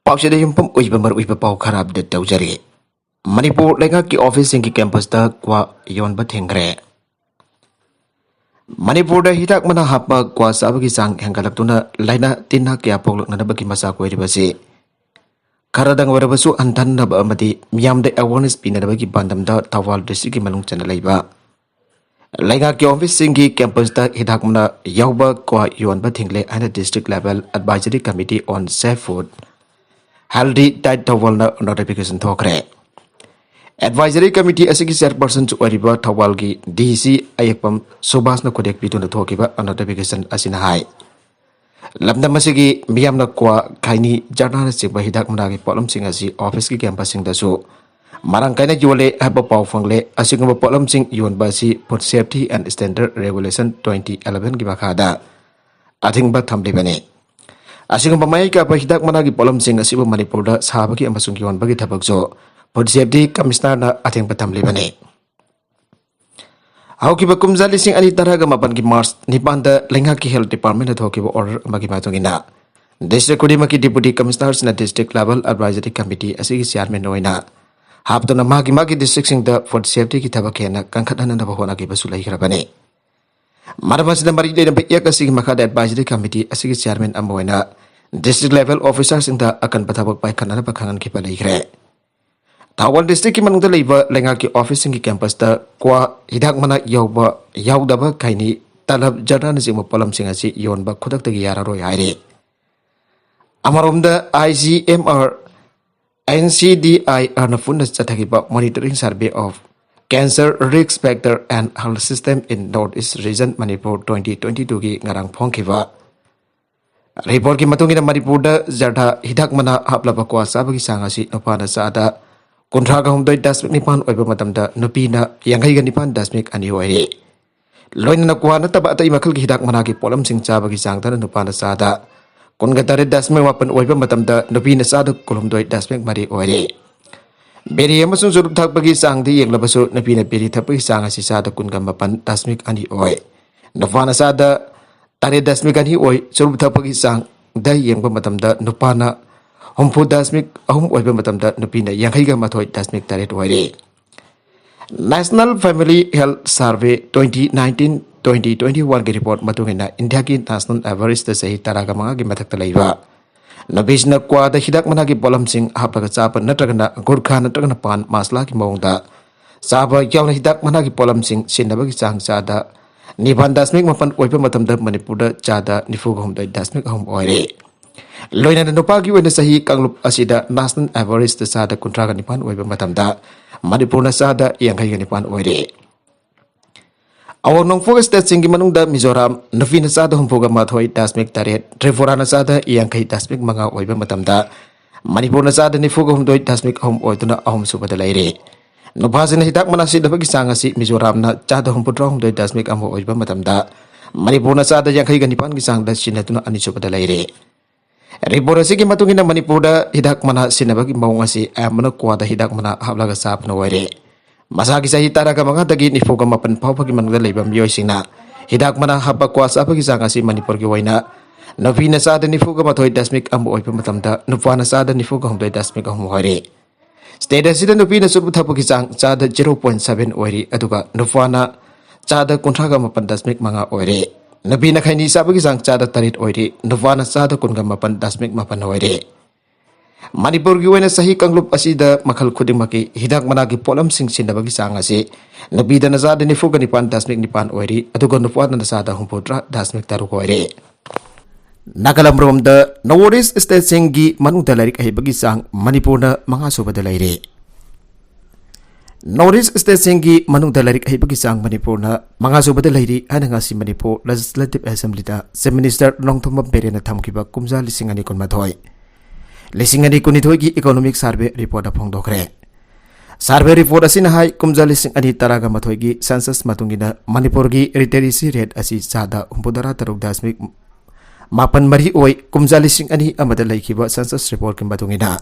पाउचेदा युम्फम उइबा मरुइबा पाउ खराब दे तौजरी मणिपुर लेगा की ऑफिस की कैंपस दा क्वा योनबा थेंग्रे मणिपुर दा हिदाक मना हापा क्वा साबगी सांग हेंगलक्तुना लाइना तिन्हा क्या पोगलकनबगी मसा कोइरिबसी खरदंग वरबसु अंधनब अमदी मियामदे अवेयरनेस पिनदबगी बांदमदा थवाल डिस्ट्रिक्ट की मनुंग चना लैबा लेगा की ऑफिस की कैंपस दा हिदाक मना यावबा क्वा योनबा थेंगले आना district level advisory committee on safe food healthy diet थवाल नोटिफिकेशन थोखरे एडवाइजरी कमिटी असगी चेयरपर्सन ओरिबा थवाल की डीसी अयकपम सुभाष न खुदेक पितुन थोकिबा नोटिफिकेशन असिना हाय लमदम असगी मियामना क्वा खाइनी जर्नाल सिबा हिदाक मनागी पोलम सिंग असि ऑफिस की कैंपस सिंग दसु मारंग काइना योले हब पाउ फंगले असिगम पोलम सिंग योनबा सि food safety and standard regulation 2011 की मखादा अथिंगबा थमलिबने असिगम माय का हिदाक मनागी पोलम सिंग असिबु मणिपुर साबगी अमसुंग योनबगी थबकजो फूड सेफ्टी कमिश्नर ना अथिंगबा थमलिबने हौकिबा कुमजा लिसिंग अनि तरहगा मपन की मार्च निपान द लेंगा की हेल्थ डिपार्टमेंट थोकिबा ऑर्डर अमगी मातुंगिना डिस्ट्रिक्ट कुडिमकी डिप्यूटी कमिश्नर्स ना डिस्ट्रिक्ट लेवल एडवाइजरी कमिटी असिगी चेयरमैन ओइना हापतुना मागी डिस्ट्रिक्ट सिंग द फूड सेफ्टी की थबक हेना कंखतननबा होनागी बसु लैखरबने मरमसिदा मरी लेनबा एक असिगी मखादा एडवाइजरी कमिटी असिगी चेयरमैन अमोइना डिस्ट्रिक्ट लेवल ऑफिसर सिंग द अकन पथबक पाइखननबा खंगन की लैखरे थावल डिस्ट्रिक्ट की मनुंग लेबा लेंगा की ऑफिस की कैंपस दा क्वा हिदाक मना यावबा यावदबा खाइनी तलब जर्नल सिंग पोलम सिंग असि योनबा खुदक्तगी यारारोय हाइरे अमरोमदा ICMR NCDI अर्नफुन चथगिबा monitoring survey of cancer risk factor and health system in north east region Manipur 2022 की ngarang phongkhiba रिपोर्ट की मतुंगिना मणिपुर दा जर्दा हिदाक मना हापलबा क्वा साबगी सांगासी नोपाना सादा कुंथ्रागा हमदोय दशमिक निपान ओइबा मतमदा नुपीना यांगैगा निपान दशमिक अनि ओइरे लोइना क्वा नतबा अतै मखल की हिदाक मना की पोलम सिंग चाबगी सांगदना नुपाना सादा कुनगा तरे दशमिक मापन ओइबा मतमदा नुपीना सादा कुलमदोय दशमिक मरी ओइरे बेरी अमसुंग जुरुप थकबगी सांगदि येंगलबसु नुपीना बेरी थकबगी सांगासी सादा कुनगा मापन दशमिक अनि ओइ नुपाना सादा तरे दशमिक अनि ओइ जुरुप थकबगी सांग दा येंगबा मतमदा नुपाना हुम्फु दशमिक अहुम ओइबा मतमदा नुपीना यांगैगा माथोय दशमिक तरेट ओइरे नेशनल फैमिली हेल्थ सर्वे 2019-2021 की रिपोर्ट मतुंगिना इंडिया की नेशनल एवरेज द सही तरागा मंगा की मथक्ता लैबा नबीजना क्वा द हिदाक मना की पोलम सिंग हापलगा चाप नत्रगना गुरखा नत्रगना पान मासला की मौंगदा चाबा यावना हिदाक मना की पोलम सिंग सिनबगी चांग चादा निबान दशमिक मापन ओइबा मतमदा मणिपुर द चादा निफुग हमदय दशमिक अहुम ओइरे लोइना नुपा की वना सही कांगलुप असिदा नेशनल एवरेज द चादा कुंट्रागा निपान ओइबा मतमदा मणिपुर न चादा यांगैगा निपान ओइरे अवर नोंगफोग स्टेट सिंगी मनुंगदा मिजोराम नुफीना चादा हुम्फोगा माथोय दशमिक तरेट त्रिपुरा न चादा यांगै दशमिक मंगा ओइबा मतमदा मणिपुर न चादा निफुग हमदोय दशमिक अहुम ओइदुना अहुम सुबदा लैरे नुपासिना हिदाक मनासी दबगी सांगासी मिजोराम न चादा हुम्पुद्रा हमदोय दशमिक अमो ओइबा मतमदा मणिपुर न चादा यांगैगा निपान की सांगदा सिनतुना अनि सुबदा लैरे रिपोर्ट असिगी मतुंगिना मणिपुर दा हिदाक मना सिनबगी मौंग असि आमना क्वादा हिदाक मना हाबलागा सापना ओइरे मसागी सही तारागा मंगा दगी निफोगा मपन फावफगी मनगा लेबा मियोइसिना हिदाक मना हाबा क्वा सापगी सांगासी मणिपुर की वइना नफीना सादा निफोगा मथोय दशमिक अम ओइबा मतमदा नुपाना सादा निफोगा हमदोय दशमिक अहम ओइरे स्टेट असिदा नुपीना सुरु थपगी सांग चादा 0.7 ओइरी अदुगा नुपाना चादा कुंथ्रागा मपन दशमिक मंगा ओइरे नबीना खैनी साबगी सांग चादा तरित ओइरे नुपाना चादा कुनगा मपन दशमिक मपन ओइरे मणिपुर की वना सही कांगलुप असिदा मखल खुदिमकी हिदाक मना की पोलम सिंग सिनबगी सांग असे नबीदना चादा निफुगा निपान दशमिक निपान ओइरी अदुगा नुपाना चादा हुम्पुद्रा दशमिक तरुक ओइरे नागालैंड द नॉर्थ ईस्ट स्टेट सिंग की मनुंगदा लाइक हेबगी सांग मणिपुर न मंगा सुबदा लैरे नॉर्थ ईस्ट स्टेट सिंग की मनुंगदा लाइक हेबगी सांग मणिपुर न मंगा सुबदा लैरी अनंगासी मणिपुर लेजिस्लेटिव असेंबली दा चीफ मिनिस्टर नोंगथोम बेरेना थमखिबा कुमजा लिसिंग अनि कुनमाथोय लिसिंग अनि कुनिथोय की इकोनॉमिक सर्वे रिपोर्ट फोंदोखरे सर्वे रिपोर्ट असिना हाई कुमजा लिसिंग अनि तरागा मथोय की सेंसस मतुंगिना मणिपुर की लिटरेसी रेट असि चादा 63.3 मापन मरी ओय कुमजा लिसिंग अनि अमदा लैखिबा सेंसस रिपोर्ट की मतुंगिना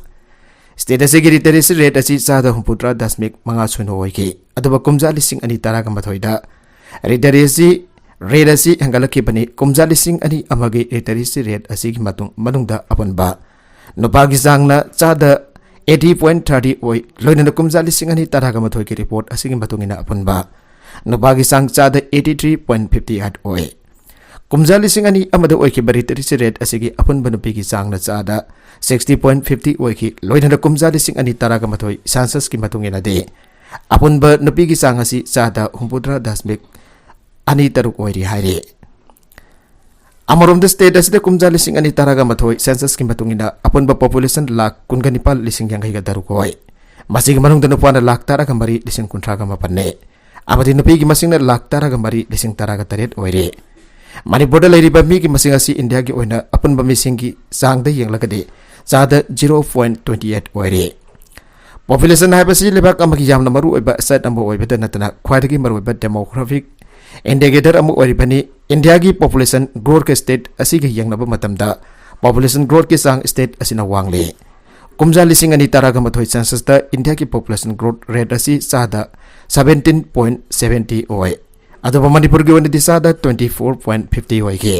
स्टेट असिगी लिटरेसी रेट असि चादा 63.5 ओइकी अदुबा कुमजा लिसिंग अनि तरागा मथोयदा लिटरेसी रेट असि हंगलखिबनी कुमजा लिसिंग अनि अमगी लिटरेसी रेट असिगी मतुंग मनुंगदा अपनबा नुपागी चांगना चादा 80.30 ओय लोइना कुमजा लिसिंग अनि तरागा मथोय की रिपोर्ट असिगी मतुंगिना अपुनबा नुपागी चांग चादा 83.58 ओय कुमजा लिसिंग अनि अमदा ओय की बरितरी रेट असिगी अपुनबा नुपीगी चांगना चादा 60.50 ओय की लोइना कुमजा लिसिंग अनि तरागा मथोय सेंसस की मतुंगिना दे अपुनबा नुपीगी चांग असि चादा 60 ani taruk oiri haire amarom de state aside kumja lising ani taraga mathoi census ki matungina apun ba population lakh kunganipal lising yang ga daruk oi masing manung danu pana lakh taraga mari lising kuntraga mapanne amadi nupi gi masing na lakh taraga mari lising taraga taret oire mani border lai riba mi gi masing asi india gi oina apun ba mising gi sang da yeng lagade chada 0.28 oire population haibasi lebak amagi yamna maru oiba sat ambo oiba natana khwaidagi maru oiba demographic indicator amu oribani India ki population growth ke state asigi yangnaba matamda population growth ki sang state asina wangle kumja lising ani taraga mathoi census da India ki population growth rate asi sada 17.70 oi adoba manipur gi wani disada 24.50 oi ke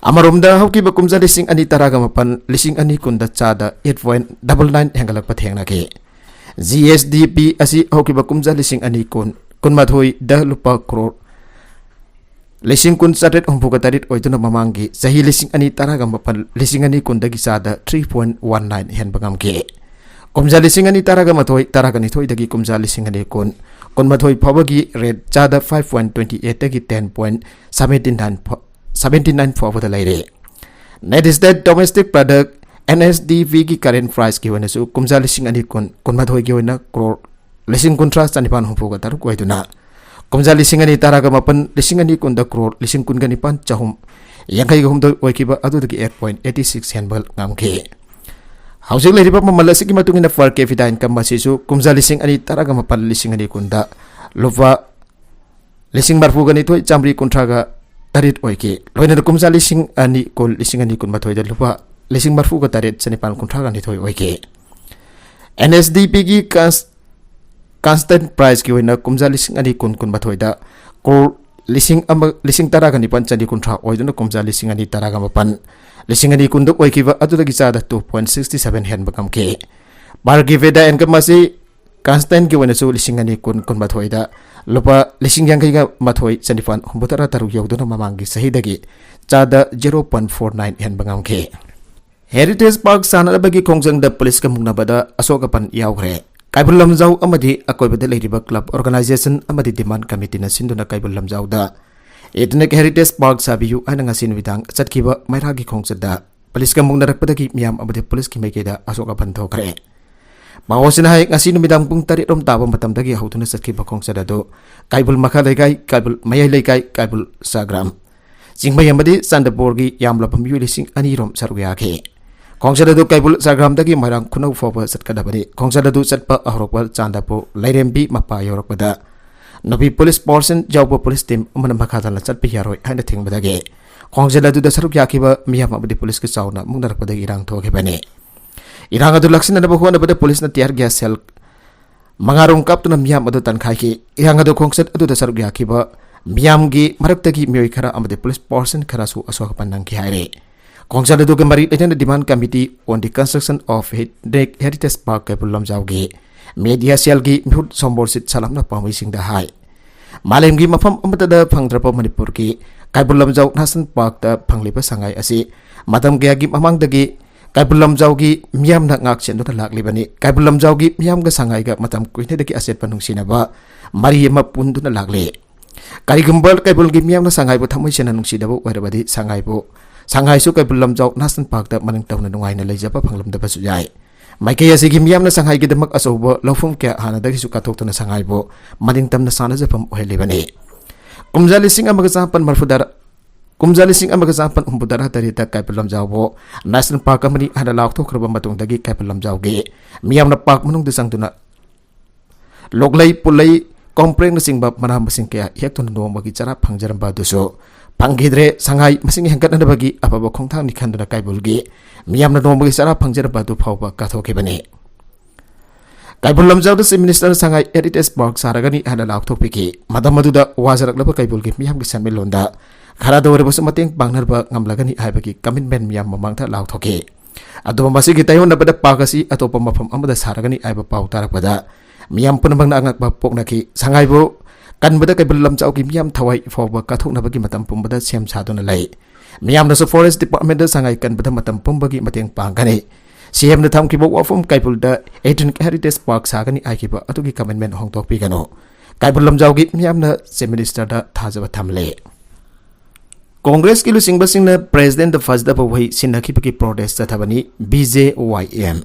amarumda hoki ba kumja lising ani taraga mapan lising ani kunda chada 8.99 hengalak pathengna ke GSDP asi hoki ba kumja lising ani kun mathoi da lupa crore lising kun satet humpuga tarit oiduna mamangi sahi lising ani taraga mapan lising ani kun dagi sada 3.19 hen bagam ke kumja lising ani taraga mathoi taraga ni thoi dagi kumja lising ani kun mathoi phawagi rate chada 5.28 dagi 10.79 phawada laire net is that domestic product NSDV ki current price ki wanasu kumja lising ani kun mathoi ki wana crore lising kuntra sanipan humpuga taruk oiduna kumja lising ani taraga mapan lising ani kunda crore lising kun ganipan chahum yangai gum do oikiba adu dagi 8.86 henbal ngamke hausik leriba mamalasi ki matungina per capita income masisu kumja lising ani taraga mapan lising ani kunda lupa lising marfu gani thoi chamri kuntraga tarit oike loina kumja lising ani kol lising ani kun mathoi da lupa lising marfu ga tarit sanipan kuntraga ni thoi oike NSDP ki constant price ki wena kumja lising ani kun mathoi da ko lising taraga ni pan chani kuntra oiduna kumja lising ani taraga mapan lising ani kun dok oikiba adu dagi chada 2.67 hen bakam ke bargi veda income masi constant ki wena su lising ani kun mathoi da lupa lising yang ga mathoi chanifan humbutara taru yoduna mamangi sahi dagi chada 0.49 hen bangam ke heritage park sana bagi kongjang da police ka mungna bada asoka pan yaugre Kaibul Lamjau amadi akoy bada leiriba club organization amadi demand committee na sinduna Kaibul Lamjau da ethnic heritage park sabiyu ana ngasin widang chatkiba mairagi khongsada police ka mungna rakpadagi miyam amadi police ki maikeda asoka banthokre mawosina hai ngasin midang pung tari rom taba matam dagi hautuna chatkiba khongsada do Kaibul makha legai Kaibul mayai legai Kaibul sagram jingbai amadi sandaborgi yamlapam yu lising ani rom sarugya ke Kongsada du Kaibul sagram dagi marang kunau foba satkadabani kongsada du satpa ahrokwal chandapo lairembi mapa yorokbada nabi police person jawba police team amana makadala chatpi yaroi haina thingbadage kongsada du da saruk yakiba miyam abadi police ki chawna mungnarakbadagi irang thokebani irang adu laksina na bahona bada police na tiar gas cell mangarong kaptuna miyam adu tankhai ki irang adu kongsad adu da saruk yakiba miyam gi maraktagi miyoi khara amadi police person khara su asok panang ki haire Kongsada du gemari dengan demand committee on the construction of heritage park Kaibul Lamjau gi media cell gi mihut sombor sit salam na pamwi sing da hai malem gi mafam amata da phangdrapa manipur ki Kaibul Lamjau national park da phangliba sangai asi matam gya gi mamang dagi Kaibul Lamjau gi miyam na ngak chen da lakli bani Kaibul Lamjau gi miyam ga sangai ga matam kuine dagi aset panung sinaba mari ma pundu na lakli kari gumbal Kaibul gi miyam na sangai bo thamoi chen nung sidabo warabadi sangai su Kaibul Lamjau national park da maning tawna nungai na leijapa phanglam da basu jai maikaya sigi miyam na sangai gi damak asobo lofum kya hana dagi su kathok na sangai bo maning tam na sana japam ohele bani kumja lising amaga sapan marfudar kumja lising amaga sapan umpudara tarita Kaibul Lamjau bo national park amani hana lauk thokraba matung dagi Kaibul Lamjau gi miyam na park manung de sangtuna loglai pulai kompreng na singba manam masing kya hektun no magi chara phangjaram ba duso Panggidre sangai masing hangkat na bagi apa ba khongthang ni khanduna Kaibul gi miyam na nomagi sara phangjar ba du phawba kathoke bani Kaibul Lamjau da minister sangai heritage park saragani hana lauk thopiki madamadu da wajarak laba Kaibul gi miyam gi sanmelonda khara dawre bos mateng bangnar ba ngamlagani haibagi commitment miyam mamang tha lauk thoke Adu masih kita yang dapat pagasi atau pemafam amada saragani aiba pau tarak pada miyam pun bang angak bapok naki sangai bo kan bada kai belam chau ki miyam thawai foba kathok na bagi matam pum bada sem sadona lai miyam na so forest department da sangai kan bada matam pum bagi mateng pangkani CM na tham ki bo wafum kai pul da 18 heritage park sagani ai ki ba atu ki commitment hong tok pi gano kai belam chau ki miyam na sem minister da thajaba thamle Congress ki lusing basing na president the first da bawai sinaki paki protest thabani BJYM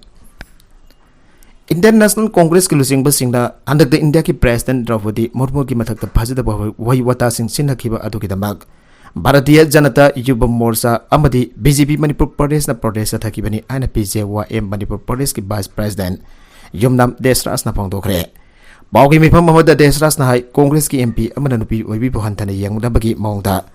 Indian National Congress ki lusing basing na andak the India ki president Draupadi Murmu ki mathak da phajada bawai wata sing sinaki ba adu ki damak Bharatiya Janata Yuva Morcha amadi BJP Manipur Pradesh na protest thaki bani aina BJYM Manipur Pradesh ki vice president Yumnam Desras na phongdokre Bawgi mifam Mahmud Desras na hai Congress ki MP amana nupi oibi bohantane yang da bagi maungda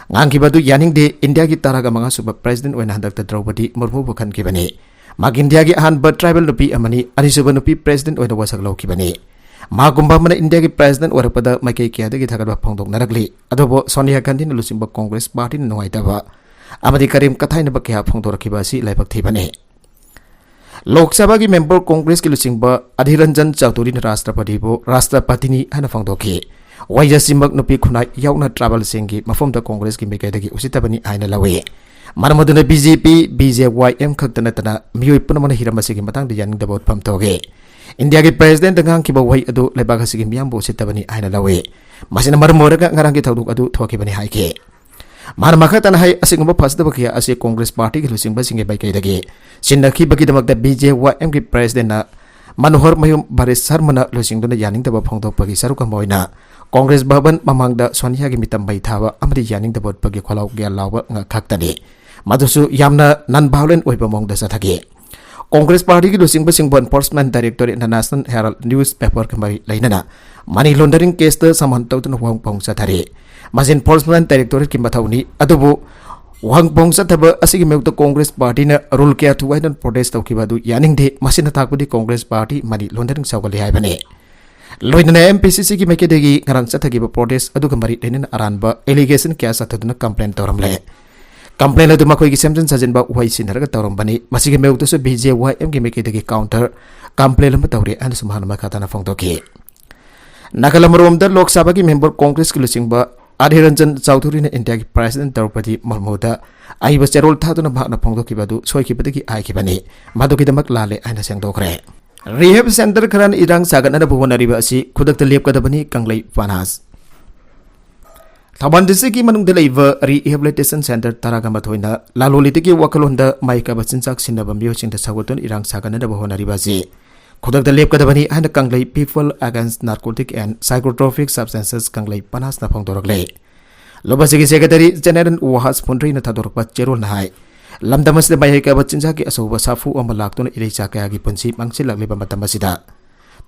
ngang ki badu yaning de India ki taraga manga suba president oina handak ta Draupadi Murmu bukhan ki bani mag India ki ahan ba tribal nupi amani ani suba nupi president oina wasak law ki bani ma gumba mana India ki president ora pada makai ki adagi thagar ba phongdok narakli adobo Sonia Gandhi na lusimba Congress party na noai ta ba amadi Karim Kathai na ba kya phongdor ki ba si laibak thi bani Lok Sabha ki member Congress ki lusingba Adhiranjan Chaudhuri na Rashtrapati ni hana phongdoki Wajah simak nupi kunai yauna travel singgi mafum da Congress ki mekai dagi usita bani aina lawe maramaduna BJP BJYM khaktana tana miyoi punamana hiramasi ki matang diyan dabot pam toge India ki president dangang ki bawai adu lebaga sigi miyam bo usita bani aina lawe masina marmoraga ngarang ki thawduk adu thoki bani haike marmakha tan hai asing ba phasda bakia ase Congress party ki lusing ba singe bai kai dagi sinaki bagi damak da BJYM ki president na Manohar Mayum Baris Sarmana lusing duna yaning da ba phongdok pagi saruka moina Congress Bhavan mamangda Sonia ki mitam bai thawa amri yaning da bot pagi kholau gya lawa nga khaktani madusu yamna non violent oiba mongda sathagi Congress party ki lusing basing enforcement director International Herald newspaper kamari lainana money laundering case ta samantau tun huang pong sathari mas enforcement director ki mathauni adubu Wang pong sa taba asigi mewta Congress party na rule kya tuwai dan protest tau kibadu yaning de masina takpudi Congress party money laundering sawgali hai bane Loinana MPCC ki mekedegi ngarang sa tagi ba protest adu kambari lenin aranba allegation kya sa taduna complaint tawramle complaint adu makoi ki semjan sajen ba wai sinaraga tawram bani masigi mewta so BJYM ki mekedegi counter complaint lam tawre an sumhana makata na phongtoki Nagalamrom da Lok Sabha ki member Congress ki lusing ba Adhiranjan Chaudhuri na India ki president Draupadi Murmu da ai ba cherol thaduna bhakna phongdoki badu soiki badagi ai ki bani maduki damak lale aina sengdokre Rehab center kharan irang sagan na buwan riba asi khudak lep kada bani Kanglei Panas Thaban district ki manung delaiva rehabilitation center taraga mathoina laloliti ki wakalonda maika bachinchak sinabam bio chingda sagoton irang sagan na buwan riba si Khudak lep kada bani aina Kanglei People Against Narcotic and Psychotropic Substances Kanglei Panas na phongdoraklei Lobasigi Secretary General Wahas Pundri na thadorpa cherol na hai Lamdamas de Mayaka Bachinja ki asoba safu o malaktuna irecha kaya ki punsi mangsilak liba matamasida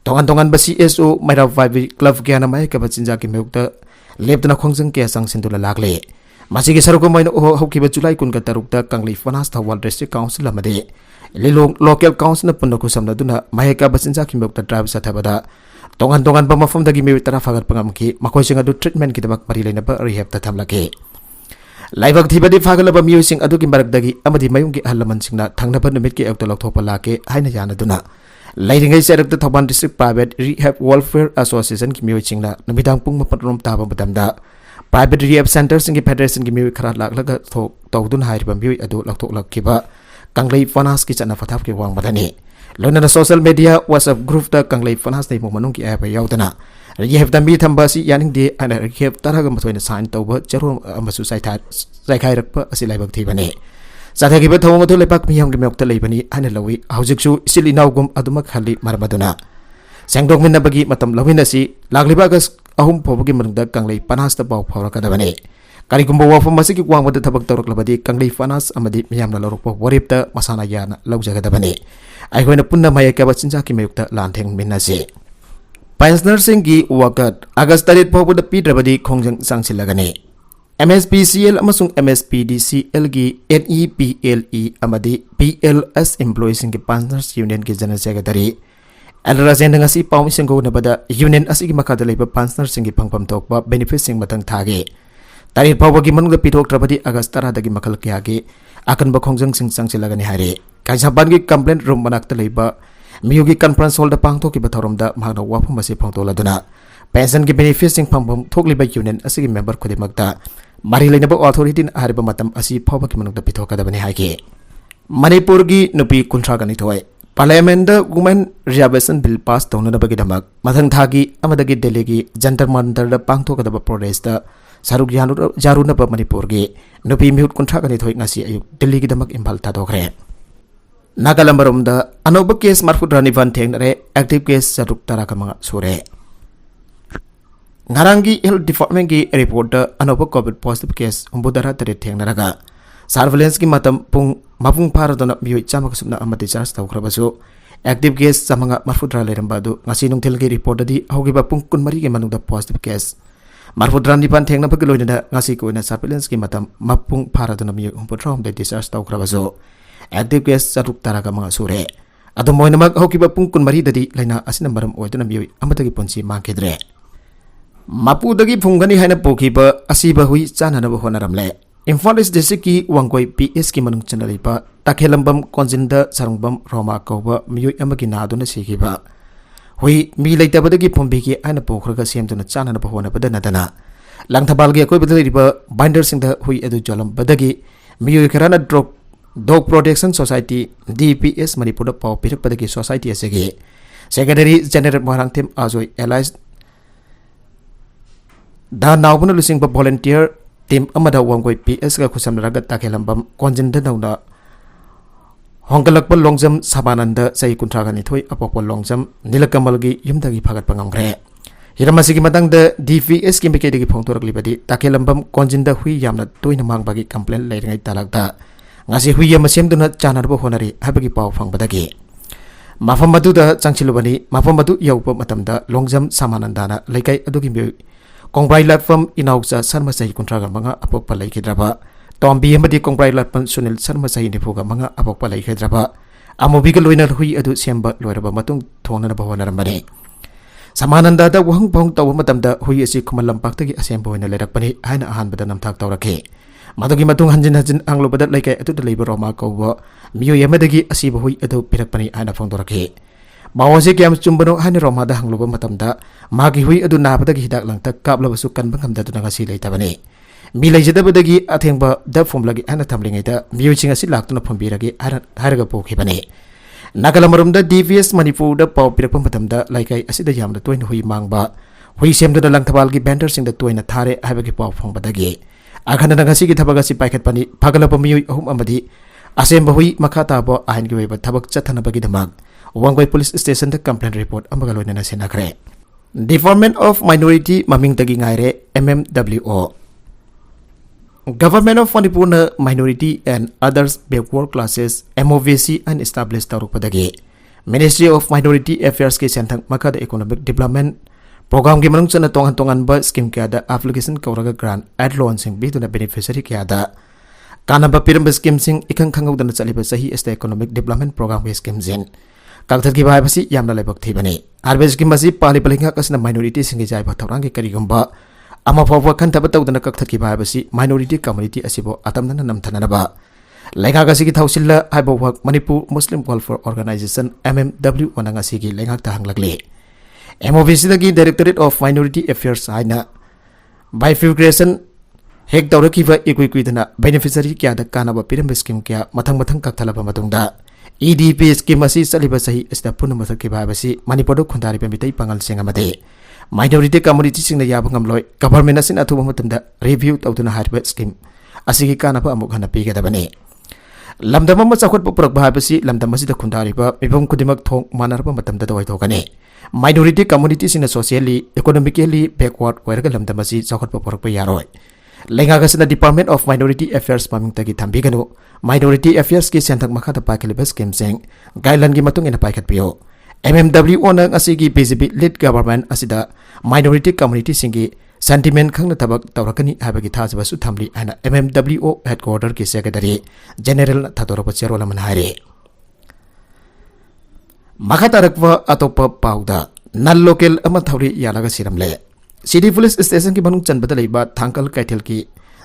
Tongan-tongan ba CSO Mayra Vibe Club kaya na Mayaka Bachinja ki meukta leptana khongjang kaya sang sindula lakle Masigi saruko mayna o haukiba July kun ka tarukta Kanglei Panas Thawal District Council amade Lilong local council na puno ko samna duna Mayaka Bachinja ki meukta drive sa thabada Tongan-tongan ba mafam dagi mewi tara fagat pangamki makoy singa du treatment ki damak marilay na ba rehab ta thamlake Laibag thibadi fagalaba miyusing adu ki maragdagi amadi mayung ki halaman singna thangnaba numit ki ekto lokthokpa lake haina yana duna Lairingai serak Thaban District Private Rehab Welfare Association ki miyusing na numidang pung mapatrom taba matamda Private Rehab Center singi Federation ki miwi khara laklaga tawdun hairiba miwi adu lokthok lakkiba Kanglei Panas ki chana fathap ki wang madani Lona na social media WhatsApp group da Kanglei Panas na mo manung ki app yaudana Rehab tambi thambasi yaning de ana rehab taraga mathoina sign tawba jaro amasu sai rakpa asi laibak thibani sathagi ba thawng adu lepak miyam ki mekta leibani ana lawi haujiksu silinawgum aduma khali marmaduna sengdok minna bagi matam lawina si lagliba gas ahum phobagi manungda Kanglei Panas ta baw phawrakadabani Karigumba wafam masiki wang wada tabak torok labadi Kanglei Panas amadi miyam na lorok waripta masana yana lawjagadabani ay hoina punna mayaka bachinja ki mayukta lantheng minasi Pensioner singgi wakat Agas tarit pawda pidrabadi khongjang sangsilagani MSPCL amasung MSPDCL gi NEPLE amadi PLS employees singgi pensioners union ki general secretary Alrazen ngasi pawmi singgo nabada union asigi makada leba pensioners singgi pangpam tokba benefit sing matang thagi तारीख फाउबगी मनुंग पिथोक्ट्रबदी अगस्त 10 दगी मखल कयागी अकनब खोंजंगसिंग चंगसिलगनी हारे काइसाबानगी complaint room मनाक्ता लेबा मियुगी conference hall पांगथोकिबा थौरमदा मागना वाफम असे फोंदोलादुना pension की बेनिफिट्सिंग फंगबम थोकलिबा union असिगी member खुदिमक्ता मारी लेनब authority हारिबा मतम असी फाउबगी मनुंग पिथोकदबनी हागे मणिपुर की नुपी 32 parliament women reservation bill pass तौनबगीदमक मथंग थागी अमदगी दिल्ली की जंतर मंतर पांगथोकदब प्रोटेस्ट सारुक जारुनब मणिपुर की नुपी मिहुत 32 ngasi ayuk दिल्ली की दमक इम्फाल थादोखरे नागालमरमद अनौब केस 42 थेंगनरे एक्टिव केस 73 सुरे ngarangi health department की रिपोर्ट अनौब कोविड पॉजिटिव केस 93 थेंगनरगा सर्वेलेंस की मतम पुंग मपुंग फारदना मियोय चामक सुबना अमदि चार्ज तौखरबसु एक्टिव केस 43 लेरंबादु ngasi nungthil की रिपोर्ट दी होगिबा पुंग 13 के मनुदा पॉजिटिव केस 42 थेंगनबग लोइना ngasi कोइना सर्वेलेंस की मतम मपुंग फारदना मियोय 43 डिस्चार्ज तौखरबसु एक्टिव केस 73 सुरे अदु मोइनमक होगिबा पुंग 13 ददी लाइना असिना मरम ओइदना मियोय अमदगी पुंसी मांखिद्रे मापुदगी फुंगनी हाइना पोखिबा असिबा हुई चाननब होनरमले इम्फाल ईस्ट डिस्ट्रिक्ट की वांगकोई पीएस की मनुंग चनलिबा ताखेलंबम कोंजिंद सरंगबम रोमा कौबा मियोय अमगी नादुना सिगिबा हुई मी लेतबदगी फुंबिगी आइना पोखरगा सेमदुना चाननब होनबदा नदना लंगथबालगी अकोइबदा लेरिबा बाइंडर सिंगदा हुई अदु जलंबदगी मियोय खराना dog protection society DPS Manipur पाव पिरपदगी सोसाइटी असेगे सेक्रेटरी जनरल मोहरांगथिम आजोय एलाइज दा नावबुना लुसिंग वॉलंटियर टीम अमदा वांगोय PS का खुसमरगा ताखेलंबम कोंजिंद नौना होंगलकप लोंगजम साबानंद सही 32 अपोप लोंगजम नीलकमलगी युमदगी फगत पंगमग्रे हिरमसिगी मतंग DPS की मिकेदगी फोंतोरकलिबदी ताखेलंबम कोंजिंद हुई यामना तोइना मांगबागी कंप्लेंट लेरिंगै तालकदा ngasi हुई मसेमदुना चानरबो होनरी हाबगी पाव फंगबदगी मफम मदुदा चंगसिलुबनी मफम मदु यौप मतमदा लोंगजम सामानंदाना लेकै अदुगी मियोय कोंगब्राई लाटफम इनाउचा शर्मा सही 35 अपोप लेखिद्रबा तोंबी अमदी कोंगब्राई लाटफम सुनील शर्मा सही 94 अपोप लेखिद्रबा अमोबिगा लोइना हुई अदु सेंबा लोइरबा मतुंग थोंननबा होनरमबनी समानंदादा वहंग भोंग तव मतमदा हुई असि खुमल लंपाक्तगी असेंबो होइना लेरकपनी हाइना अहानबदा नमथाक तौरखे मदुगी मतुंग हंजिन हंजिन आंग्लोबदा लेकै अदुदा लेबा रोमा कौबा मियोय अमदगी असिबो हुई अदु पिरकपनी हाइना फोंदोरखे मावसे क्याम चुम्बनो हाइना रोमादा हंगलोबा मतमदा मागी हुई अदु नाबदगी हिदाक लंगता काबलबसु कनबा ngамददुना ngasi लेतबने मी लेजदबदगी अथेंबा द फॉर्मलगी हाइना थमलिङैदा मियोयसिंग असि लाक्तुना फंबिरगे हारगा पोखिबने नागालमरमदा DPS मणिपुर द पाव पिरकपा मतमदा लेकै असिदा यामना तोइना हुई मांगबा हुई सेमदुना लंगथबालगी बेंडर सिंग द तोइना थारे हाबगी पाव फंगबदगी अखनना ngasi की थबगसी पाइखतपनी फगलप मियोय अहुम अमदी असेंबा हुई मखा ताबो आइनगी वेबा थबक चथनबगी दमक वांगोय पुलिस स्टेशन द कंप्लेंट रिपोर्ट अमगलोइना सेनाखरे डिपार्टमेंट ऑफ माइनॉरिटी ममिंग तगी गायरे MMWO गवर्नमेंट ऑफ मणिपुर न minority and others backward classes MOVC अन एस्टैब्लिश तौरपदगी मिनिस्ट्री ऑफ माइनॉरिटी अफेयर्स के सेंथंग मखद इकोनॉमिक डेवलपमेंट प्रोग्राम की मनुंग चना तोंगन तोंगन ब स्कीम क्यादा एप्लीकेशन कौरगा ग्रांट एड लोन सिंग बिदुना बेनिफिशियरी क्यादा कानबा पिरम स्कीम सिंग इखंग खंगौदना चलिबा सही एस्टे इकोनॉमिक डेवलपमेंट प्रोग्राम के स्कीम जिन कागथकी बायबसी यामना लेबक थीबने आरबेस की मसी पाली पलिंगा कसना माइनॉरिटी सिंग जायबा थौरांग के करिगुंबा अमा फावबा खंथब तौदना कगथकी बायबसी माइनॉरिटी कम्युनिटी असिबो अतमना नमथननबा लेंगा गसी की थौसिल्ला हाइबो वक Manipur Muslim welfare organisation MMW वनंगासी की लेंगा तहंगलगले MOVC दगी डायरेक्टरेट ऑफ माइनॉरिटी अफेयर्स हाइना बाइफिग्रेशन हेक तौरकीबा इक्विक्विदना बेनिफिशियरी क्यादा कानबा पिरम स्कीम क्या मथंग मथंग कगथलबा मतुंगदा EDP स्कीम असि चलिबा सही अस्ता पुन मथकी बाबसी मणिपुर खुंदारिबा मितै पंगल सेंगमदे माइनॉरिटी कम्युनिटी सिंगना याब ngamloi गवर्नमेंट असिन अथुबा मतमदा रिव्यू तौदना हारिबा स्कीम असिगी कानबा अमुक हना पिगदबने लमदम म चखोट पुरक बाबसी लमदम असिदा खुंदारिबा मिबम खुदिमक थोंग मानरबा मतमदा दवाई थोगने माइनॉरिटी कम्युनिटी सिंगना सोशली इकोनॉमिकली बैकवर्ड ओइरगा लमदम असि चखोट पुरक यारोय लेंगागसना डिपार्टमेंट ऑफ माइनॉरिटी अफेयर्स ममिंग तगी थंबिगनो माइनॉरिटी अफेयर्स की सेंथक मखादा पाइखलिबा स्कीम सिंग गाइडलाइन की मतुंग इन पाइखतपियो MMWO न असिगी BJP लीड गवर्नमेंट असिदा माइनॉरिटी कम्युनिटी सिंगी सेंटिमेंट खंगना थबक तौरकनी हाबगी थाजबसु थमली आना MMWO हेडक्वार्टर की सेक्रेटरी जनरल थादोरप चेरोलमन हारे मखातारकवा अतोप पाउदा नल लोकल अमा थौरी यालगा सिरमले सिटी पुलिस स्टेशन की मनुंग चनबदा लेबा थांकल कैथल की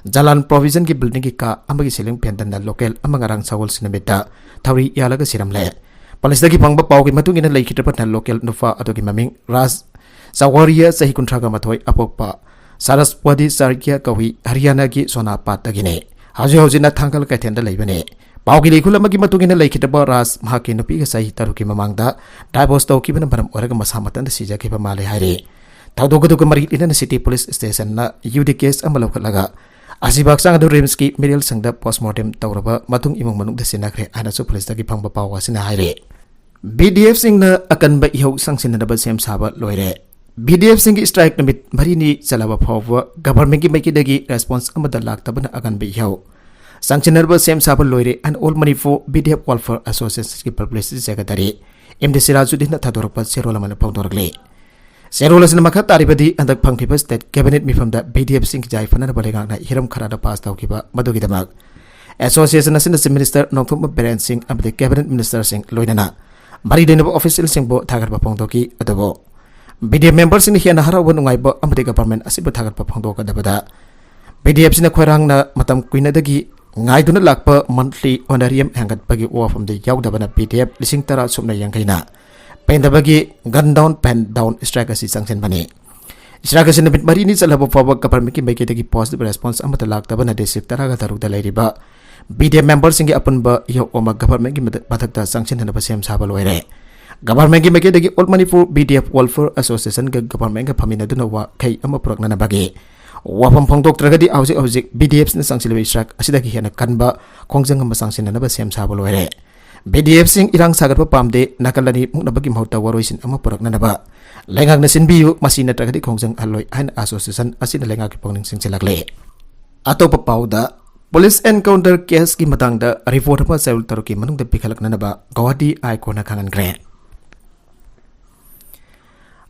Jalan provision ki building ki ka amagi siling pendan na local amangarang sawol sinamita thawri yalaga siramle police dagi pangba pau ki matung ina laikhitrapa na local nufa atoki maming ras Sawaria sahi kuntraga mathoi apokpa Saraswati Sarkya kawi Haryana ki Sonapat tagine hauji na thangkal kaithenda leibane paugi lekhul amagi matungina laikhitaba ras mahaki nupi ga sahi taruki mamangda divorce tawki bana baram oraga masamatan sija ki male haire tawdogu mari ina city police station na UD case amalokalaga asibak sang adu rims ki medial sangda postmortem tawraba matung imong manung da sinakre ana su police dagi phangba pawa sina haire BDF sing na akan ba ihau sang sinadaba sem saba loire BDF sing strike namit marini chalaba phawa government ki maiki dagi response amada laktabana akan ba ihau Sanctionerba sem saba loire and all money for BDF Welfare Association ki publicity secretary MD Sirajuddin na thadorpa serola mana pawdorgle serola sin makha taribadi andak phangkiba state cabinet mifamda BDF sing jai fanana balega na hiram kharada pass tawkiba madugi damak association asin minister nongthum Beren Singh abde cabinet minister sing loinana mari denaba official sing bo thagarba pawdoki adabo BDF members in hiana harawa nungaiba amde government asiba thagarba pawdoka dabada BDF sin khorang na matam kuina dagi ngaiduna lakpa monthly honorarium hangat bagi ofam de yaudabana BDF lising tara sumna yangkaina pendabagi gun down pen down strike asi sanction bani strike asi nabit mari ni chalaba fawa government ki maike dagi positive response amata laktabana district taraga tarukda lairiba BDF members singi apunba yo oma government ki mathakta sanction hanaba sem saba loire government ki maike dagi all money for BDF Welfare Association ga government ga phamina duna wa khai ama purakna na bagi wafam phangdok tragadi hauzik BDF na sangsilwe strike asidagi hena kanba khongjang ma sangsin na ba sem saba loire BDF sing irang sagat pa pamde nakalani mukna bagi mahota waroisin ama purakna na ba lengak na sinbiyu masina tragadi khongjang aloi han association asina lengak ki pongning sing chelakle atopa pauda police encounter case ki matangda report pa saul taruki manung da pikhalakna na ba Guwahati High Court na kangan gre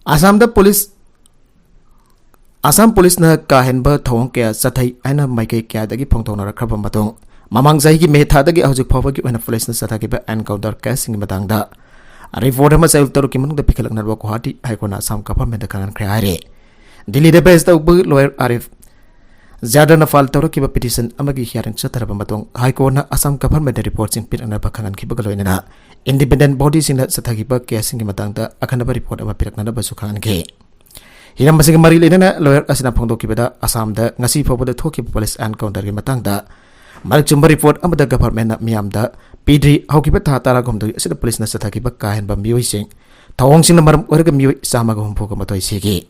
Assam police na kahenba thong kya sathai aina maikai kya dagi phongthona rakhaba matong mamang jahi ki metha dagi haujuk phawa ki ana police na sathaki ba encounter case sing matangda report ma saul taruki manung da pikhalakna ba Guwahati High Court na Assam government da kangan gre are Delhi da base da lawyer Arif Zada na file tawra kiba petition amagi hearing sa taraba matong High Court na Assam government report sing pit ana bakhangan kiba galoina na independent body sing na sathagi ba case sing matangda akhana ba report ama pirakna na ba sukhangan ke hiram basing mari lena lawyer asina phongdo kibada Assam da ngasi phobada thoki police encounter gi matangda marik chumba report amada government na miamda pidri haukiba tha tara gomdo asida police na sathagi ba kahen ba mioi sing thawong sing na maram orga mioi sama ga humpo ga matoi sigi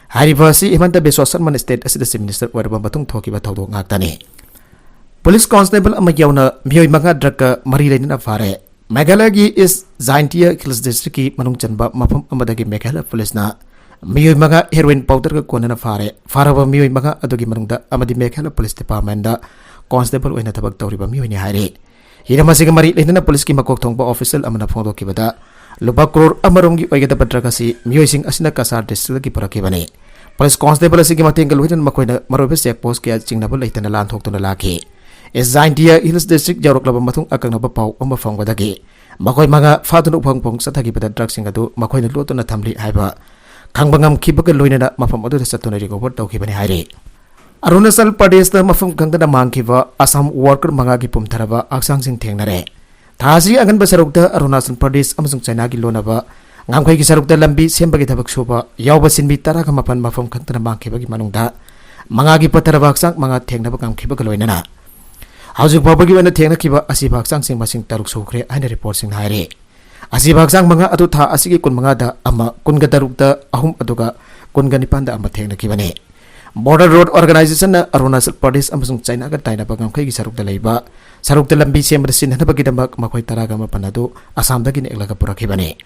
Harivasi Himanta Biswa Sarma State as the Minister Warba Batung Toki Batado Natani. Police Constable Amayauna Mio Manga Draka Marilena Fare. Magalagi is Zaintia Hills District Manung Chanba Mapum Amadagi Megala Police na Mio Maga Heroin Powder Konana Fare. Farava Mio Maga Adogi Manunda Amadi Megala Police Department da Constable Winatabak Toriba Mio Hari. Hiramasiga Marilena Police Kimakok Tongba Official Amana Fondo Kibada. Lupa crore amarongi oigata patrakasi mioising asina kasar district ki parakibani police constable asigi matengal hujan makoina marobe check post ke chingnaba leitana lan thoktuna laki is Zaintia Hills District jarok laba matung akangna ba pau amba phangwadagi makoi manga fadunu phangpong sathagi pada drug sing adu makoina lotuna thamli haiba khangbangam khibaga loinana mafam adu satuna recover tawkibani haire Arunachal Pradesh da mafam kangda mangkiba Assam worker manga ki pumtharaba aksang sing thengnare Thasi agan basarukda Arunachal Pradesh amasung China ki lonaba ngamkhai ki sarukda lambi sembagi thabak suba yawba sinbi tara ka mapan mafam khantana mangkhiba ki manungda manga ki patharaba aksang manga thengna ba kamkhiba ka loinana haujuk babagi wana thengna kiba asi baksang sing masing taruk sukre aina report sing haire asi baksang manga atu tha asigi kun manga da ama kun ga tarukda ahum aduga kun ga nipanda ama thengna kibane Border Road Organization na Arunachal Pradesh amasung China ga taina ba ngamkhai ki sarukda leiba sarukta lambi sembra sin hana bagi damak makhoi taraga ma panadu Assam da gin eklaga purakibane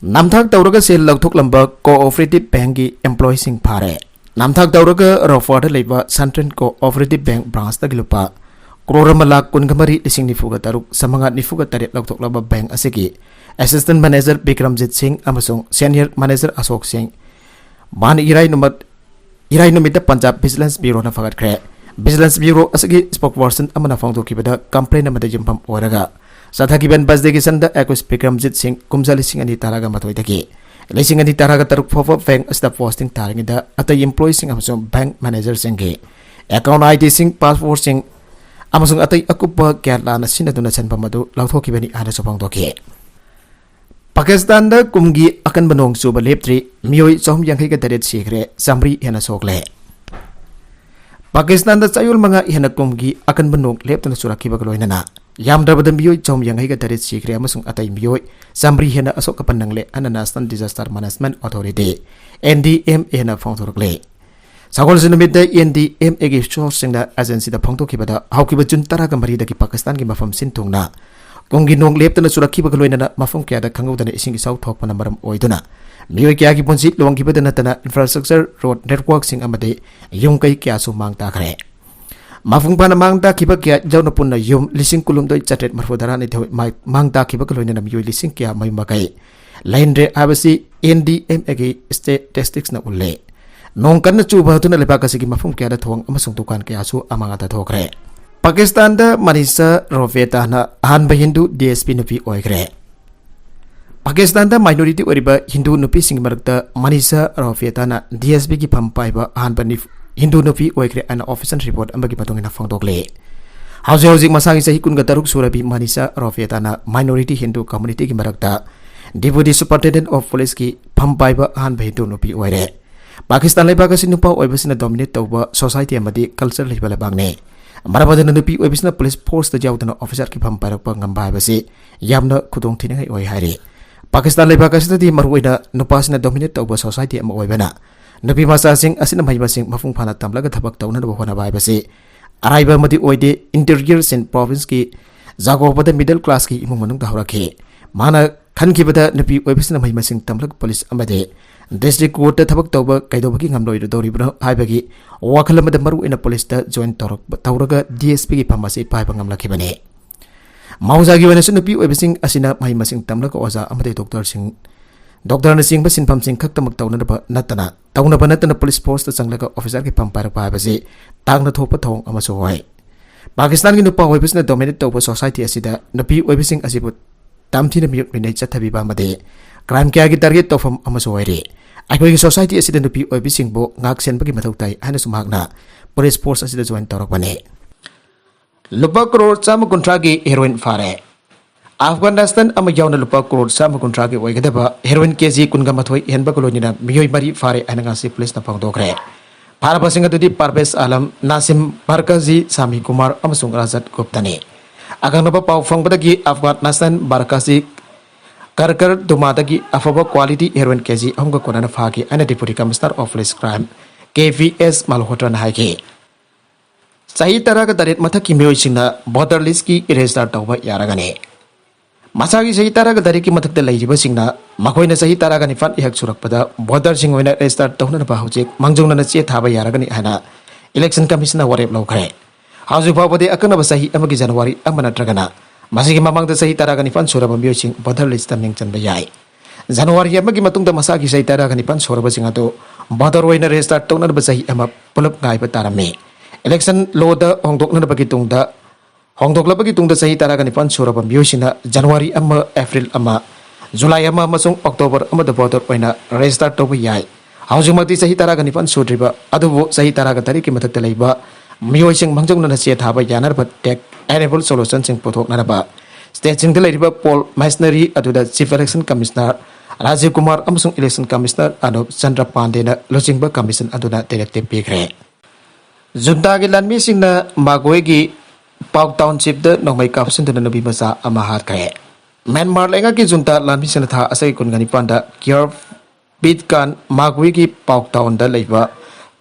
namthak tawraga sel lauthok lamba cooperative bank gi employee sing phare namthak tawraga Roford leiba Central Cooperative Bank branch da gilupa crore malak kun gamari lising nifuga taruk samanga nifuga taret lauthok laba bank asigi assistant manager Bikramjit Singh amasung senior manager Ashok Singh ban irai numit Punjab Vigilance Bureau na fagat kre Vigilance Bureau asagi spokesperson amana phangdo kibada complaint amada jimpam oraga sathakiban basdegi sanda Akos Bikramjit Singh kumsali sing ani taraga matoi dagi lising ani taraga taruk fofa bank asta posting taringida ata employee sing amso bank manager singge account ID sing passport sing amasung atai akupa kya lana sinaduna chanpa madu lauthokibani ana sopang doki Pakistan da kumgi akan banong suba leptri mioi som yang higa daret sikre samri hena sokle Pakistan da sayul manga hena kumgi akan banong leptana suraki bagaloina na yam da badam mioi som yang higa daret sikre amasung atai mioi samri hena asok kapanangle ana National Disaster Management Authority NDM hena fongtorkle Sagol sinumit da NDM egi sourcing da agency da fongtokibada haukiba juntara gamari da ki Pakistan ki mafam sintungna Konggi nong leptana surakhi bagaloina na mafum kya da khangudana ising isau thokpana maram oiduna mioi kya ki ponsi lawang kibadana tana infrastructure road network sing amade yung kai kya su mang ta khare mafung pana mang ta kiba kya jauna punna yum lising kulum doi chatet marfodara ni thoi mang ta kiba bagaloina na mioi lising kya mai makai line re abasi NDM agi statistics na ulle nong kan chu ba tuna lepa ka sigi mafum kya da thong amasung tukan kya su amanga ta thokre Pakistan da Manisa Roveta na ahanba Hindu DSP nupi oigre. Pakistan da minority oriba Hindu nupi sing marakta Manisa Roveta na DSP ki pampaiba ahanba Hindu nupi oigre ana official report amba ki patungina fangdokle. Hausi masangi sahi kun gataruk surabi Manisa Roveta na minority Hindu community ki marakta Deputy Superintendent of Police ki pampaiba ahanba Hindu nupi oire. Pakistan leba kasi nupa oiba sina dominate tawba society amadi culture leba lebangne. Marabadana nupi oibisna police force da jaudana officer ki pham parakpa ngamba basi yamna khudong thinai oi hari Pakistan leba kasita di maruina nupasna dominate tawba society am oibana nupi masa sing asina maiba sing mafung phana tamlaga thabak tawna ba hona bai basi araiba madi oide interior sen province ki jagobada middle class ki imung manung da horakhe mana khan ki bada nupi oibisna maiba sing tamlag police amade district court thabak tawba kaidobaki ngamloi do doribra haibagi wakhalamada maru ina police ta join tawraga DSP ki pharmacy paiba ngamlakibane mauzagi wana sunupi oibising asina mai masing tamlaka oza amade doctor na sing basin pham sing khaktamak tawna ba natana police force ta changlaka officer ki pampara paibase tangna thopa thong amaso hoi Pakistan ki nupa oibisna dominate tawba society asida nupi oibising asibu tamthina miyuk minai chathabi ba made crime kya ki target to from amaso hoire Akoi society asida nupi oibising bo ngak sen bagi mathau tai hana sumakna police force asida join torok bane lupa crore cham kontra ki heroin fare Afghanistan ama yauna lupa crore cham kontra ki oigadaba heroin kg kunga mathoi henba kolonina miyoi mari fare ananga si police na pangdokre para pasinga tudi Parvez Alam Nasim Barkazi Sami Kumar amasung Razat Guptani agang napa pau fangbadagi Afghanistan Barkazi Karkar dumadagi afaba quality heroin kg हमको कोना फाकी अने deputy commissioner of police crime KVS Malhotra na haiki सही तरह का the rate मथा की मियोइसिंगना border list की register तौबा यारगने मसागी सही तरह का दरेट की मथक लैजिबसिंगना मखोइना सही तरह का निफान इहक सुरकपदा बॉर्डर सिंग होइना रजिस्टर तौना बा हौजिक मंगजोंना चे थाबा यारगने हाना इलेक्शन कमिशन वरेप लौखरे हाउजु फाबदे अकनबा सही अमगी जनवरी अमना ट्रगना Masih mamang da sahi tara kanifan sura bambiosing border list taming chan bayai January amagi matung da masagi sahi tara kanifan sura basing ato border waina restart tawna ba sahi ama pulap ngai ba tarame election law da hongdok na bagi tung da hongdok la bagi tung da sahi tara kanifan sura bambiosina January ama April ama July ama masung October ama da border waina restart taw bayai haujumati sahi tara kanifan sudriba adubo sahi tara ka tariki matak da laiba miyoising mangjong na se thaba yanar ba tek enable solution sing pothok na ba state sing delay ba Paul Maisneri aduda chief election commissioner Rajiv Kumar amasung election commissioner Anup Chandra Pandey na losing ba commission aduna directive pigre junta gi lanmi sing na magoi gi Pauk township da nongmai kapsin da nabi masa amahat kre Myanmar lenga ki junta lanmi sing tha asai kun gani panda Kyer Bitkan magoi gi Pauk town da leiba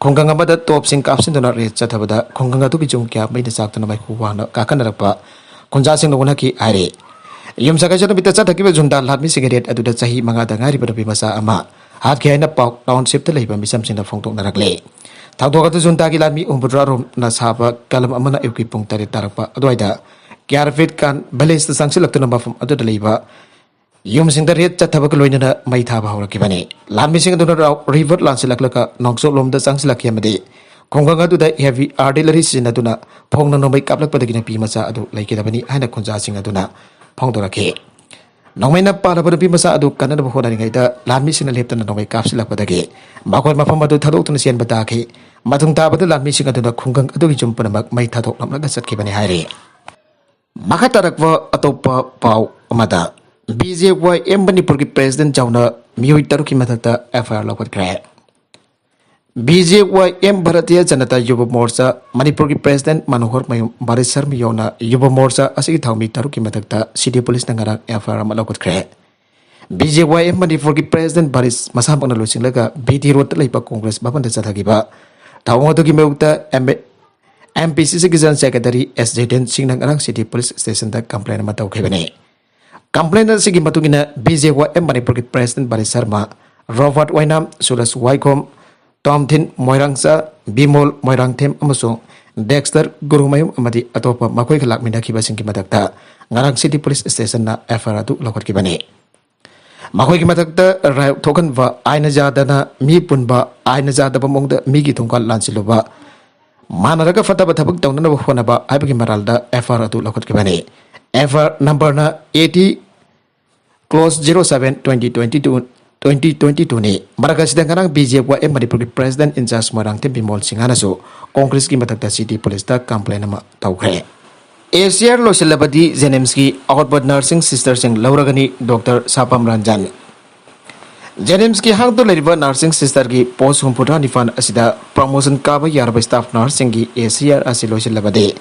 Konggang abada top sing kapsin dona re chathabada konggang atu ki jung kya mai desak tona mai khuwana ka kanarapa konja sing nona ki are yum saka jana bita chathaki ba junta latmi sigaret adu da chahi manga da ngari ba masa ama hat kya na Pauk township ta leiba misam sing da phongtok narakle thawdok atu junta ki latmi umbudra rom na saba kalam amana euki pung tare tarakpa adwaida Kyarfit kan balance sangsilak tona mafum adu da leiba Yum sing dari chathabak loina mai thaba horakibani lanmi sing dona river lansilaklaka nongso lomda sangsilak yamade khongang adu da heavy artillery sinaduna phongna no mai kaplak padagina pi masa adu laikidabani haina khunja sing aduna phongdorake nongmaina palabada pi masa adu kanana bohona ringaida lanmi sing leptana nongmai kapsilak padage makoi mafam adu thadok tuna sian batake matung tabadu lammi sing aduna khunggang adugi jum punamak mai thathok lamlaga satkibani hairi makha tarakwa atopa pau amada BJYM Manipur ki president jauna miyoi taruki mathakta FIR laukatkre BJYM Bharatiya Janata Yuva Morcha Manipur ki president Manohar Mayum Barisar miyona Yuva Morcha asigi thawmi taruki mathakta city police nangara FIR ama laukatkre BJYM Manipur ki president Baris masapangna lusinglaga BT road laipa Congress babanda chathagiba thawng adugi meukta MPCC ki General Secretary SJ Den Singnang Arang City Police Station da complaint ama tawkhebani complaint asigi matungina BJYM Manipur ki president Baris Sharma Robert Wainam Suras Waikom Tom Thin Moirangsa Bimol Moirangthem amasung Dexter Gurumayum amadi atopa makoi khalak minakhiba singki matakta ngarang City Police Station na FIR atu laukatkibani makoi ki matakta rai thokan wa aina jadana mi punba aina jadaba mongda mi gi thongkal lansiluba manaraga fataba thabak tawnana ba honaba aibagi maralda FIR atu laukatkibani FIR number na 80/07/2022 ni maraga sidang kanang BJYM Manipur ki president in charge Moirangthem Bimol Singhana su Congress ki matakta city police ta complaint ama tawkhre ACR losilabadi Jenims ki outward nursing sister sing lauragani Dr. Sapam Ranjan Jenims ki hangto leriba nursing sister ki post humputa nifan asida promotion kaba yarba staff nursing ki ACR asilo silabadi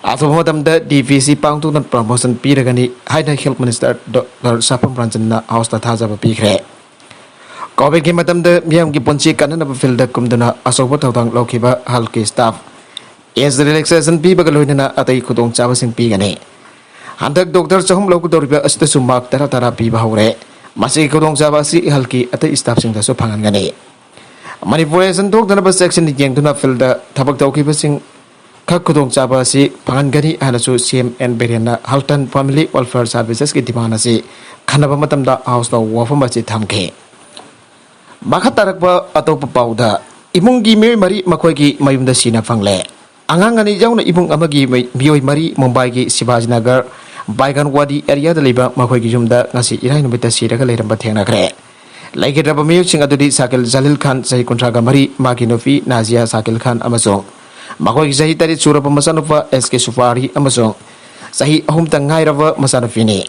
Athomatamda DVC pangtunan promotion piragani haida health minister Dr. Sapam Ranjan na house ta thajaba pikre COVID ki matamda miyam ki ponchi kanana ba field kumdana asoba tawtang lokhiba halki staff as relaxation pi bagaloina atai khudong chawa sing pi gane handak doctor chahum loku doriba asta sumak tara pi bahore masi khudong chawa si halki atai staff sing da so phangan gane manipulation dok dana ba section ni jeng duna field da thabak tawkhiba sing khak khudong chawa si phangan gani hanasu CMN Berena Halton Family Welfare Services ki dimana si khanaba matamda house law wafam chi thamke makha tarakba atopa pauda imungi me mari makoi ki mayumda sina phangle angangani jauna ibung amagi miyoi mari Mumbai ki Sivajinagar Baiganwadi area da liba makoi ki jumda ngasi irai numita siraga leiramba thengnakre laikiraba miyu sing adudi Sakil Jalil Khan sahi kontraga mari magi nofi Nazia Sakil Khan amasong makoi ki sahi tari surapa masanufa SK Sufari amasong sahi ahum tangairaba masanufini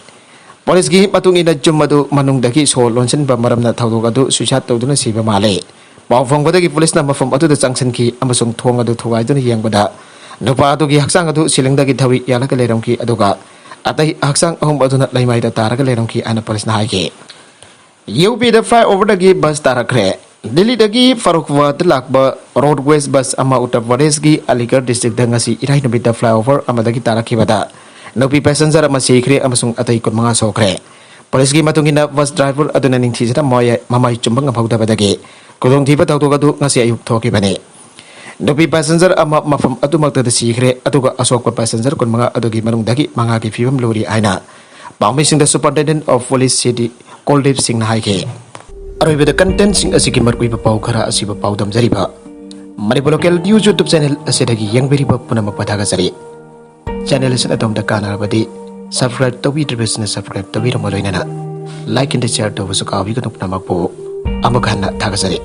Polis gi matungina jumadu manungdagi so lonsen ba maramna thawdogadu suicide tawduna siba male Pawfong badagi polis na mafam atu da changsan ki amasung thong adu thuwai duna yangbada nupa adu gi haksang adu silingdagi thawi yalaka leram ki aduga atai haksang ahum aduna laimai da taraga leram ki ana polis na haike UP da flyover dagi bus tarakre Delhi dagi Farukwa lakba roadways bus ama Uttar Pradesh gi Aligarh district da ngasi irai nubita flyover amadagi tarakibada Nupi passenger ama sikre amasung atai kun mga sokre polis gi matungina bus driver aduna ningthijara moya mamai chumbang phauda badagi kudong thiba tawtogadu ngasi ayuk thokibani nupi passenger ama mafam adumakta da sikre aduga asok passenger kun mga adugi manungdagi mga ki fibam lori aina pangmi sing the superintendent of police city Koldeep Singh na haike aroiba the content sing asiki markui ba pau khara asiba pau dam jariba Manipur local news YouTube channel asidagi yangberiba punama pathaga jari channel is atom da kanarabadi subscribe tawi business subscribe tawi ramaloina like and share to busuka wi kanupna makpo amakhanna thagajari